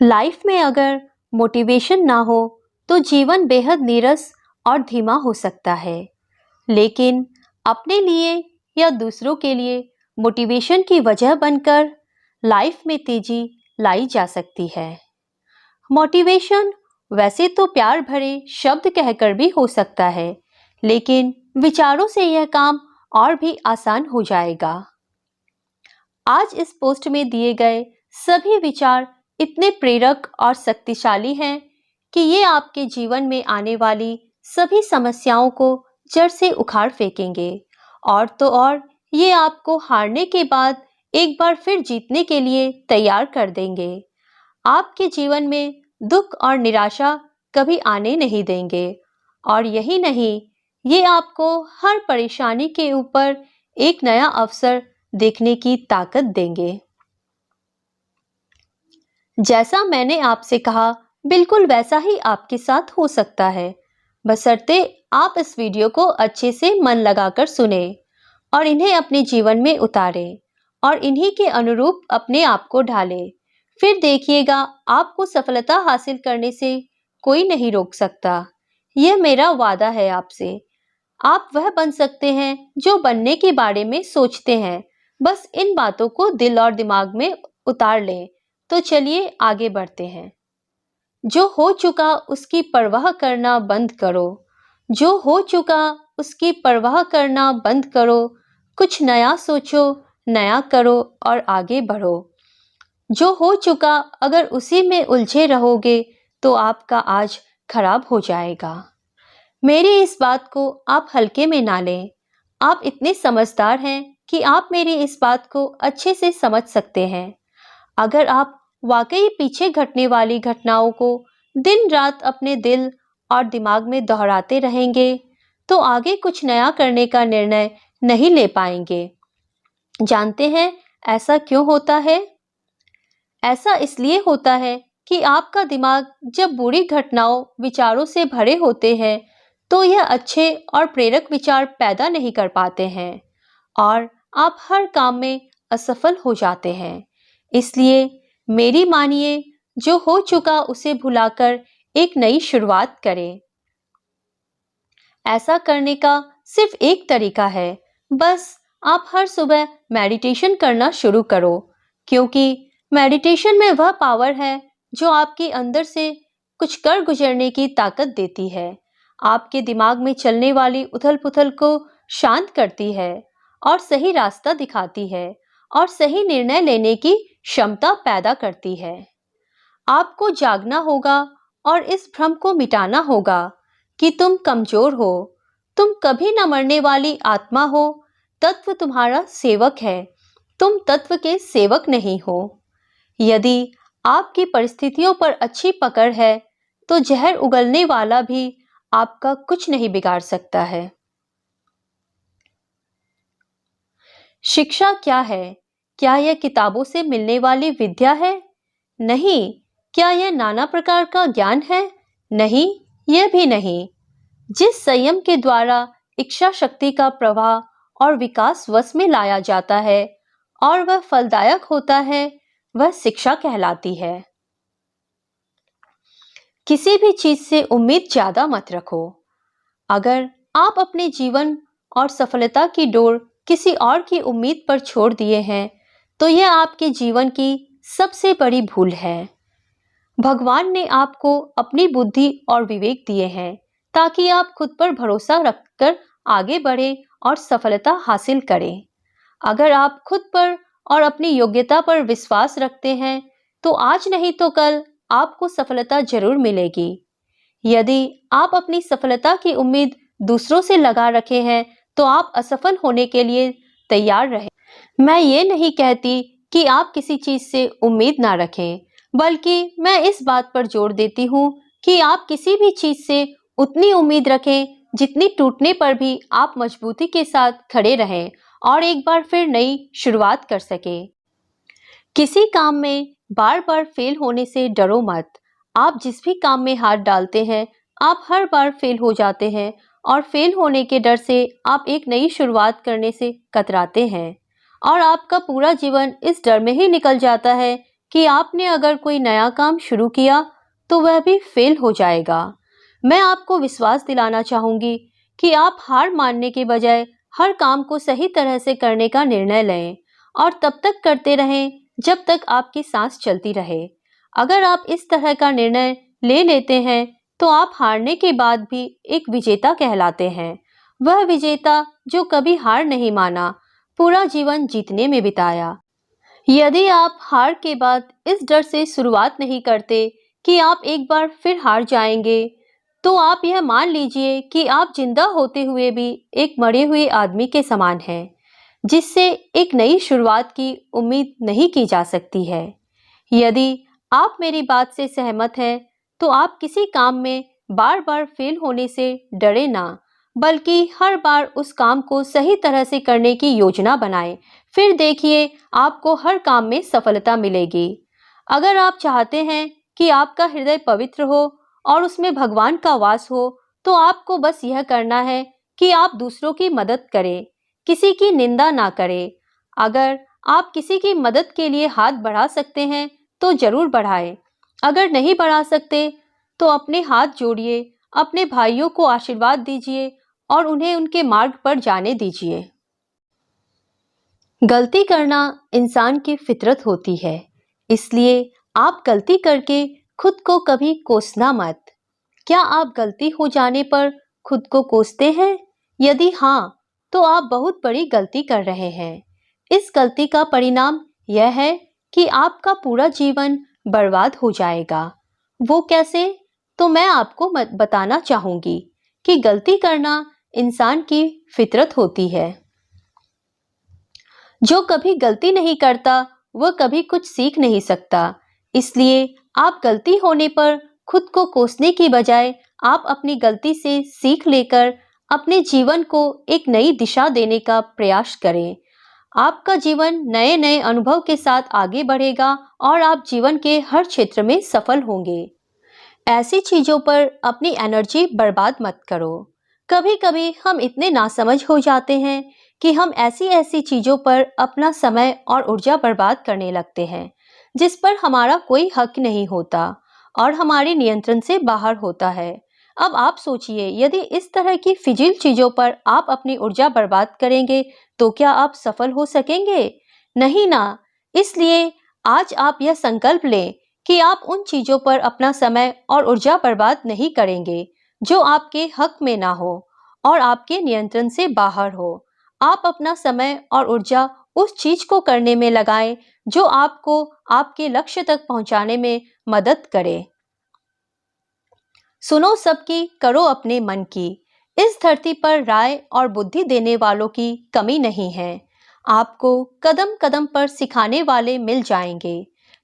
Life में अगर motivation ना हो तो जीवन बेहद नीरस और धीमा हो सकता है। लेकिन अपने लिए या दूसरों के लिए मोटिवेशन की वजह बनकर लाइफ में तेजी लाई जा सकती है। मोटिवेशन वैसे तो प्यार भरे शब्द कहकर भी हो सकता है, लेकिन विचारों से यह काम और भी आसान हो जाएगा। आज इस पोस्ट में दिए गए सभी विचार इतने प्रेरक और शक्तिशाली हैं कि ये आपके जीवन में आने वाली सभी समस्याओं को जड़ से उखाड़ फेंकेंगे, और तो और ये आपको हारने के बाद एक बार फिर जीतने के लिए तैयार कर देंगे। आपके जीवन में दुख और निराशा कभी आने नहीं देंगे, और यही नहीं, ये आपको हर परेशानी के ऊपर एक नया अवसर देखने की ताकत देंगे। जैसा मैंने आपसे कहा, बिल्कुल वैसा ही आपके साथ हो सकता है, बशर्ते आप इस वीडियो को अच्छे से मन लगाकर सुने और इन्हें अपने जीवन में उतारें और इन्हीं के अनुरूप अपने आप को ढालें। फिर देखिएगा, आपको सफलता हासिल करने से कोई नहीं रोक सकता। यह मेरा वादा है आपसे। आप वह बन सकते हैं जो बनने के बारे में सोचते हैं। बस इन बातों को दिल और दिमाग में उतार लें। तो चलिए आगे बढ़ते हैं। जो हो चुका उसकी परवाह करना बंद करो। जो हो चुका उसकी परवाह करना बंद करो। कुछ नया सोचो, नया करो और आगे बढ़ो। जो हो चुका अगर उसी में उलझे रहोगे तो आपका आज खराब हो जाएगा। मेरी इस बात को आप हल्के में ना लें। आप इतने समझदार हैं कि आप मेरी इस बात को अच्छे से समझ सकते हैं। अगर आप वाकई पीछे घटने वाली घटनाओं को दिन रात अपने दिल और दिमाग में दोहराते रहेंगे तो आगे कुछ नया करने का निर्णय नहीं ले पाएंगे। जानते हैं ऐसा क्यों होता है? ऐसा इसलिए होता है कि आपका दिमाग जब बुरी घटनाओं विचारों से भरे होते हैं तो यह अच्छे और प्रेरक विचार पैदा नहीं कर पाते हैं और आप हर काम में असफल हो जाते हैं। इसलिए मेरी मानिए, जो हो चुका उसे भुलाकर एक नई शुरुआत करें। ऐसा करने का सिर्फ एक तरीका है, बस आप हर सुबह मेडिटेशन करना शुरू करो, क्योंकि मेडिटेशन में वह पावर है जो आपके अंदर से कुछ कर गुजरने की ताकत देती है, आपके दिमाग में चलने वाली उथल-पुथल को शांत करती है और सही रास्ता दिखाती है और सही निर्णय लेने की क्षमता पैदा करती है। आपको जागना होगा और इस भ्रम को मिटाना होगा कि तुम कमजोर हो। तुम कभी न मरने वाली आत्मा हो। तत्व तुम्हारा सेवक है, तुम तत्व के सेवक नहीं हो। यदि आपकी परिस्थितियों पर अच्छी पकड़ है तो जहर उगलने वाला भी आपका कुछ नहीं बिगाड़ सकता है। शिक्षा क्या है? क्या यह किताबों से मिलने वाली विद्या है? नहीं। क्या यह नाना प्रकार का ज्ञान है? नहीं, यह भी नहीं। जिस संयम के द्वारा इच्छा शक्ति का प्रवाह और विकास वश में लाया जाता है और वह फलदायक होता है, वह शिक्षा कहलाती है। किसी भी चीज से उम्मीद ज्यादा मत रखो। अगर आप अपने जीवन और सफलता की डोर किसी और की उम्मीद पर छोड़ दिए हैं तो यह आपके जीवन की सबसे बड़ी भूल है। भगवान ने आपको अपनी बुद्धि और विवेक दिए हैं ताकि आप खुद पर भरोसा रखकर आगे बढ़ें और सफलता हासिल करें। अगर आप खुद पर और अपनी योग्यता पर विश्वास रखते हैं तो आज नहीं तो कल आपको सफलता जरूर मिलेगी। यदि आप अपनी सफलता की उम्मीद दूसरों से लगा रखे हैं तो आप असफल होने के लिए तैयार रहें। मैं ये नहीं कहती कि आप किसी चीज से उम्मीद ना रखें, बल्कि मैं इस बात पर जोर देती हूँ कि आप किसी भी चीज से उतनी उम्मीद रखें जितनी टूटने पर भी आप मजबूती के साथ खड़े रहें और एक बार फिर नई शुरुआत कर सकें। किसी काम में बार बार फेल होने से डरो मत। आप जिस भी काम में हाथ डालते हैं, आप हर बार फेल हो जाते हैं और फेल होने के डर से आप एक नई शुरुआत करने से कतराते हैं और आपका पूरा जीवन इस डर में ही निकल जाता है कि आपने अगर कोई नया काम शुरू किया तो वह भी फेल हो जाएगा। मैं आपको विश्वास दिलाना चाहूंगी कि आप हार मानने के बजाय हर काम को सही तरह से करने का निर्णय लें और तब तक करते रहें जब तक आपकी सांस चलती रहे। अगर आप इस तरह का निर्णय ले लेते हैं तो आप हारने के बाद भी एक विजेता कहलाते हैं। वह विजेता जो कभी हार नहीं माना, पूरा जीवन जीतने में बिताया। यदि आप हार के बाद इस डर से शुरुआत नहीं करते कि आप एक बार फिर हार जाएंगे, तो आप यह मान लीजिए कि आप जिंदा होते हुए भी एक मरे हुए आदमी के समान हैं, जिससे एक नई शुरुआत की उम्मीद नहीं की जा सकती है। यदि आप मेरी बात से सहमत हैं, तो आप किसी काम में बार बार फेल होने से डरे ना, बल्कि हर बार उस काम को सही तरह से करने की योजना बनाएं। फिर देखिए, आपको हर काम में सफलता मिलेगी। अगर आप चाहते हैं कि आपका हृदय पवित्र हो और उसमें भगवान का वास हो, तो आपको बस यह करना है कि आप दूसरों की मदद करें, किसी की निंदा ना करें। अगर आप किसी की मदद के लिए हाथ बढ़ा सकते हैं तो जरूर बढ़ाएं। अगर नहीं बढ़ा सकते तो अपने हाथ जोड़िए, अपने भाइयों को आशीर्वाद दीजिए और उन्हें उनके मार्ग पर जाने दीजिए। गलती करना इंसान की फितरत होती है, इसलिए आप गलती करके खुद को कभी कोसना मत। क्या आप गलती हो जाने पर खुद को कोसते हैं? यदि हाँ, तो आप बहुत बड़ी गलती कर रहे हैं। इस गलती का परिणाम यह है कि आपका पूरा जीवन बर्बाद हो जाएगा। वो कैसे? तो मैं आपको बताना चाहूंगी कि गलती करना इंसान की फितरत होती है। जो कभी गलती नहीं करता, वह कभी कुछ सीख नहीं सकता। इसलिए आप गलती होने पर खुद को कोसने की बजाय आप अपनी गलती से सीख लेकर अपने जीवन को एक नई दिशा देने का प्रयास करें। आपका जीवन नए नए अनुभव के साथ आगे बढ़ेगा और आप जीवन के हर क्षेत्र में सफल होंगे। ऐसी चीजों पर अपनी एनर्जी बर्बाद मत करो। कभी कभी हम इतने नासमझ हो जाते हैं कि हम ऐसी ऐसी चीजों पर अपना समय और ऊर्जा बर्बाद करने लगते हैं जिस पर हमारा कोई हक नहीं होता और हमारे नियंत्रण से बाहर होता है। अब आप सोचिए, यदि इस तरह की फिजूल चीजों पर आप अपनी ऊर्जा बर्बाद करेंगे तो क्या आप सफल हो सकेंगे? नहीं ना। इसलिए आज आप यह संकल्प लें कि आप उन चीजों पर अपना समय और ऊर्जा बर्बाद नहीं करेंगे जो आपके हक में ना हो और आपके नियंत्रण से बाहर हो। आप अपना समय और ऊर्जा उस चीज को करने में लगाएं जो आपको आपके लक्ष्य तक पहुंचाने में मदद करे। सुनो सबकी, करो अपने मन की। इस धरती पर राय और बुद्धि देने वालों की कमी नहीं है। आपको कदम कदम पर सिखाने वाले मिल जाएंगे,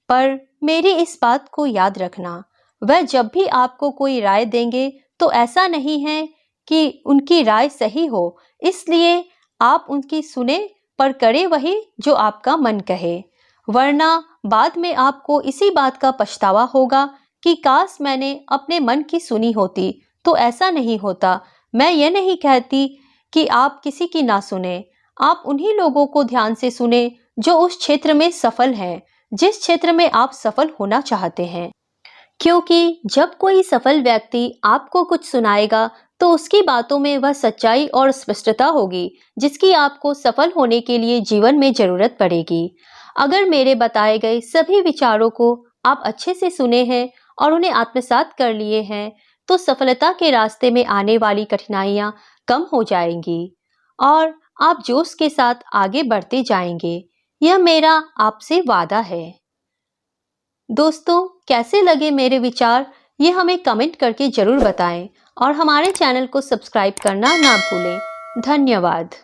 पर मेरी इस बात को याद रखना, वह जब भी आपको कोई राय देंगे तो ऐसा नहीं है कि उनकी राय सही हो, इसलिए आप उनकी सुने पर करे वही जो आपका मन कहे, वरना बाद में आपको इसी बात का पछतावा होगा कि काश मैंने अपने मन की सुनी होती। तो ऐसा नहीं होता। मैं ये नहीं कहती कि आप किसी की ना सुने, आप उन्हीं लोगों को ध्यान से सुने जो उस क्षेत्र में सफल हैं, जिस क्षेत्र में आप सफल होना चाहते हैं। क्योंकि जब कोई सफल व्यक्ति आपको कुछ सुनाएगा तो उसकी बातों में वह सच्चाई और स्पष्टता होगी जिसकी आपको सफल होने के लिए जीवन में जरूरत पड़ेगी। अगर मेरे बताए गए सभी विचारों को आप अच्छे से सुने हैं और उन्हें आत्मसात कर लिए हैं, तो सफलता के रास्ते में आने वाली कठिनाइयां कम हो जाएंगी और आप जोश के साथ आगे बढ़ते जाएंगे। यह मेरा आपसे वादा है। दोस्तों, कैसे लगे मेरे विचार, ये हमें कमेंट करके जरूर बताएं और हमारे चैनल को सब्सक्राइब करना ना भूलें। धन्यवाद।